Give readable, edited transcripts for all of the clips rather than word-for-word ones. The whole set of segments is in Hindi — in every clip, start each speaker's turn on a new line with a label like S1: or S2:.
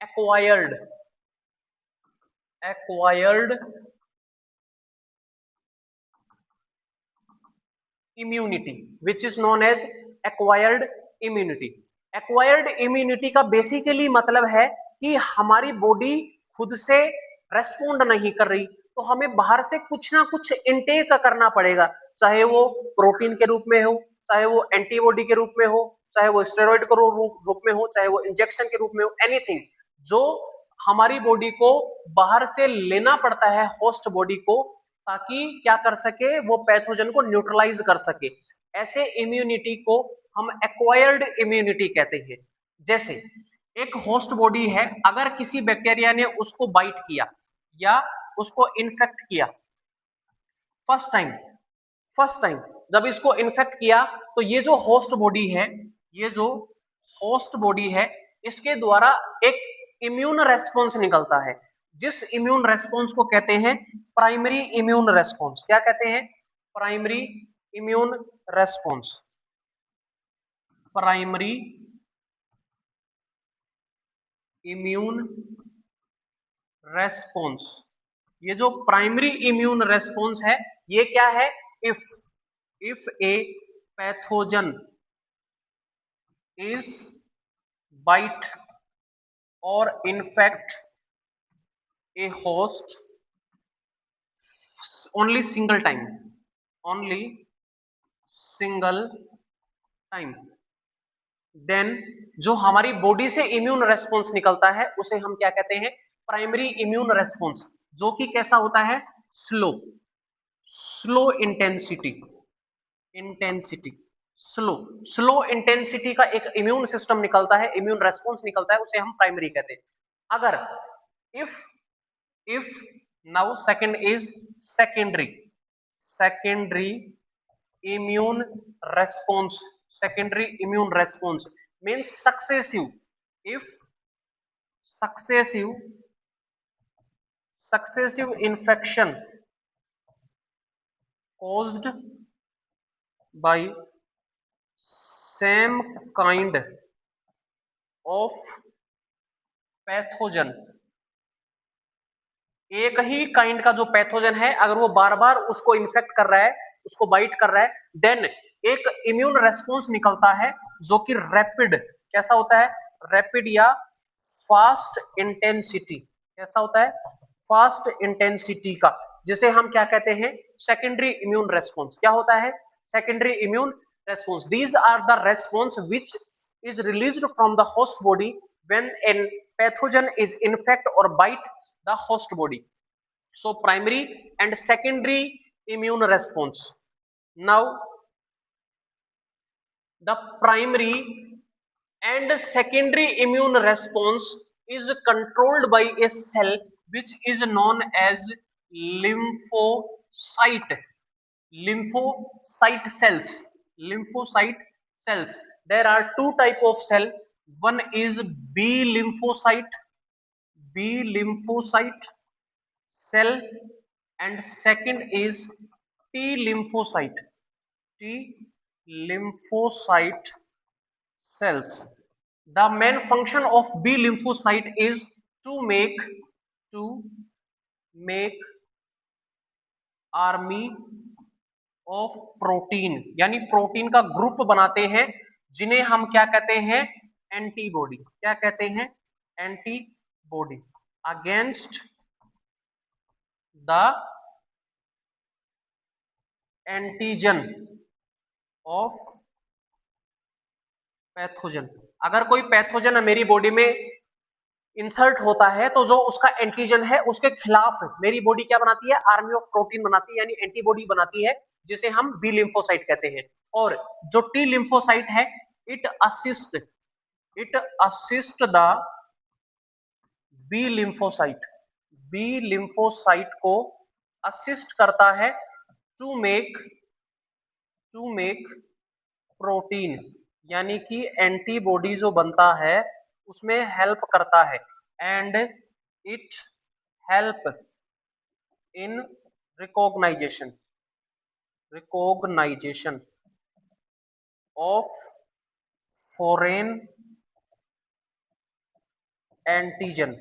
S1: Acquired immunity which is known as acquired immunity. Acquired immunity का बेसिकली मतलब है कि हमारी बॉडी खुद से रेस्पोंड नहीं कर रही, तो हमें बाहर से कुछ ना कुछ इनटेक करना पड़ेगा, चाहे वो प्रोटीन के रूप में हो, चाहे वो एंटीबॉडी के रूप में हो, चाहे वो स्टेरॉइड के रूप में हो, चाहे वो इंजेक्शन के रूप में हो, एनीथिंग जो हमारी बॉडी को बाहर से लेना पड़ता है होस्ट बॉडी को, ताकि क्या कर सके, वो पैथोजन को न्यूट्रलाइज कर सके। ऐसे इम्यूनिटी को हम एक्वायर्ड इम्यूनिटी कहते हैं। जैसे एक होस्ट बॉडी है, अगर किसी बैक्टीरिया ने उसको बाइट किया या उसको इन्फेक्ट किया, फर्स्ट टाइम जब इसको इन्फेक्ट किया, तो ये जो होस्ट बॉडी है, ये जो होस्ट बॉडी है, इसके द्वारा एक इम्यून रेस्पॉन्स निकलता है, जिस इम्यून रेस्पॉन्स को कहते हैं प्राइमरी इम्यून रेस्पॉन्स। क्या कहते हैं? Primary immune response. Primary immune response, ये जो प्राइमरी इम्यून रेस्पॉन्स है, ये क्या है? If a pathogen is bite or infect a host only single time, only single time, then जो हमारी बॉडी से इम्यून रेस्पॉन्स निकलता है उसे हम क्या कहते हैं? प्राइमरी इम्यून रेस्पॉन्स, जो कि कैसा होता है? स्लो इंटेंसिटी स्लो इंटेंसिटी का एक इम्यून सिस्टम निकलता है, इम्यून रेस्पॉन्स निकलता है, उसे हम प्राइमरी कहते हैं। अगर if if now second is secondary immune response means if successive infection caused by same kind of pathogen, एक ही काइंड का जो पैथोजन है, अगर वो बार बार उसको इन्फेक्ट कर रहा है, उसको बाइट कर रहा है, देन एक इम्यून रेस्पॉन्स निकलता है जो कि रैपिड, कैसा होता है? रैपिड या फास्ट इंटेंसिटी, कैसा होता है? फास्ट इंटेंसिटी का, जिसे हम क्या कहते हैं? Secondary immune response. क्या होता है? Secondary immune response. These are the response which is released from the host body when a pathogen is infect or bite the host body. So primary and secondary immune response. Now the primary and secondary immune response is controlled by a cell which is known as lymphocyte. Lymphocyte cells. There are two type of cell. One is b lymphocyte cell, and second is t lymphocyte cells. The main function of b lymphocyte is to make army of protein, यानी प्रोटीन का ग्रुप बनाते हैं, जिन्हें हम क्या कहते हैं? एंटीबॉडी। क्या कहते हैं? Antibody against the antigen of pathogen. अगर कोई पैथोजन मेरी बॉडी में इंसर्ट होता है, तो जो उसका एंटीजन है उसके खिलाफ मेरी बॉडी क्या बनाती है? आर्मी ऑफ प्रोटीन बनाती है, यानी एंटीबॉडी बनाती है, जिसे हम बी लिम्फोसाइट कहते हैं। और जो टी लिम्फोसाइट है, it assist the B lymphocyte को असिस्ट करता है टू मेक प्रोटीन, यानी कि एंटीबॉडी जो बनता है उसमें हेल्प करता है, and it help in recognisation of foreign antigen,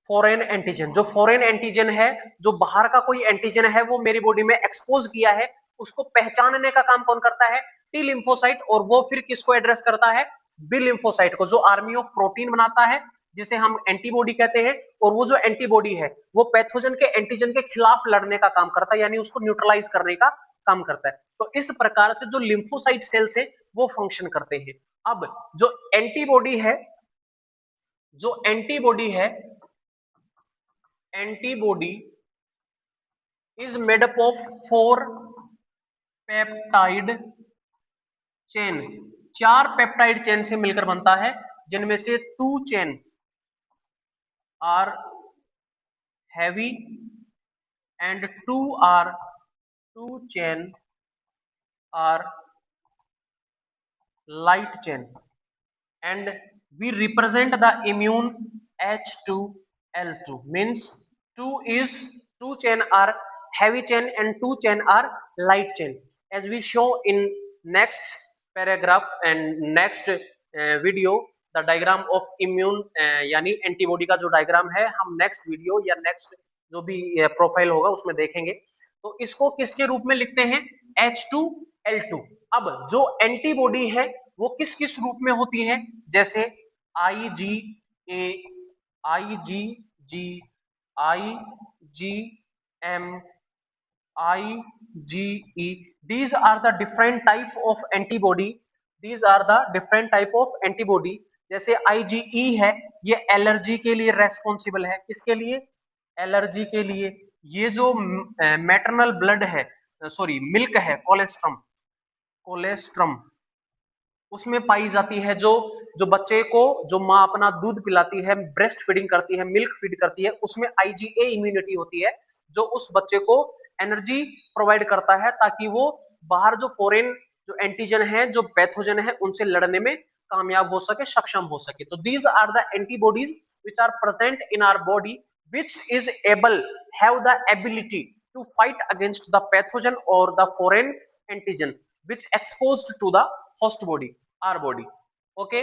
S1: foreign antigen, जो फॉरेन एंटीजन है, जो बाहर का कोई एंटीजन है वो मेरी बॉडी में एक्सपोज किया है, उसको पहचानने का काम कौन करता है? T lymphocyte. और वो फिर किसको एड्रेस करता है? बी लिम्फोसाइट को, जो आर्मी ऑफ प्रोटीन बनाता है, जिसे हम एंटीबॉडी कहते हैं। और वो जो एंटीबॉडी है वो पैथोजन के एंटीजन के खिलाफ लड़ने का काम करता है, यानी उसको न्यूट्रलाइज करने का काम करता है। तो इस प्रकार से जो लिम्फोसाइट सेल्स है वो फंक्शन करते हैं। अब जो एंटीबॉडी है, जो एंटीबॉडी है, antibody is made up of 4 peptide chain, 4 peptide chain से मिलकर बनता है, जिनमें से 2 chain are heavy and 2 chain are light chain, and we represent the immune H2L2, means 2 chain are heavy chain and 2 chain are light chain, as we show in next paragraph and next video the diagram of immune यानी एंटीबॉडी का जो डायग्राम है हम नेक्स्ट वीडियो या नेक्स्ट जो भी प्रोफाइल होगा उसमें देखेंगे। तो इसको किसके रूप में लिखते हैं? H2L2। अब जो एंटीबॉडी है वो किस किस रूप में होती है? जैसे IgA, IgG, IgM, IgE, these are the different type of antibody, these are the different type of antibody। जैसे IgE है, ये एलर्जी के लिए रेस्पॉन्सिबल है। किसके लिए? एलर्जी के लिए। ये जो मैटरनल ब्लड है, सॉरी मिल्क है, कोलेस्ट्रम, कोलेस्ट्रम उसमें पाई जाती है, जो जो बच्चे को, जो माँ अपना दूध पिलाती है, ब्रेस्ट फीडिंग करती है, मिल्क फीड करती है, उसमें IgA इम्यूनिटी होती है, जो उस बच्चे को एनर्जी प्रोवाइड करता है, ताकि वो बाहर जो फॉरेन जो एंटीजन है, जो पैथोजन है, उनसे लड़ने में कामयाब हो सके, सक्षम हो सके। तो these are the antibodies which are present in our body which is able, have the ability to fight against the pathogen or the foreign antigen which exposed to the host body, our body। okay,